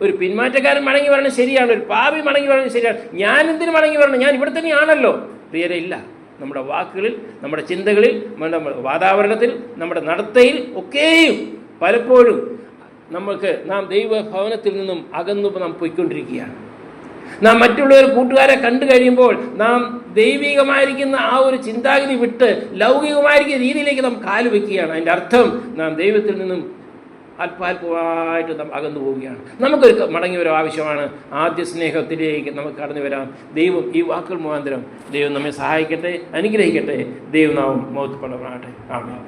ഒരു പിന്മാറ്റക്കാരൻ മടങ്ങി വരണം ശരിയാണ്, ഒരു പാപി മടങ്ങി വരണം ശരിയാണ്. ഞാൻ എന്തിനു മടങ്ങി വരണം? ഞാൻ ഇവിടെ തന്നെയാണല്ലോ. പ്രിയരെ, ഇല്ല. നമ്മുടെ വാക്കുകളിൽ, നമ്മുടെ ചിന്തകളിൽ, നമ്മുടെ വാതാവരണത്തിൽ, നമ്മുടെ നടത്തയിൽ ഒക്കെയും പലപ്പോഴും നാം ദൈവഭവനത്തിൽ നിന്നും അകന്നു നാം പോയിക്കൊണ്ടിരിക്കുകയാണ്. നാം മറ്റുള്ളവർ കൂട്ടുകാരെ കണ്ടു കഴിയുമ്പോൾ നാം ദൈവികമായിരിക്കുന്ന ആ ഒരു ചിന്താഗതി വിട്ട് ലൗകികമായിരിക്കുന്ന രീതിയിലേക്ക് നാം കാലുവെക്കുകയാണ്. അതിൻ്റെ അർത്ഥം നാം ദൈവത്തിൽ നിന്നും അല്പാൽപമായിട്ട് നാം അകന്നു പോവുകയാണ്. നമുക്കൊരു മടങ്ങി വരാൻ ആവശ്യമാണ്. ആദ്യ സ്നേഹത്തിലേക്ക് നമുക്ക് കടന്നു വരാം. ദൈവം ഈ വാക്കുകൾ മുഖാന്തരം ദൈവം നമ്മെ സഹായിക്കട്ടെ, അനുഗ്രഹിക്കട്ടെ. ദൈവനാമം മഹത്വപ്പെടണമാകട്ടെ. ആമേൻ.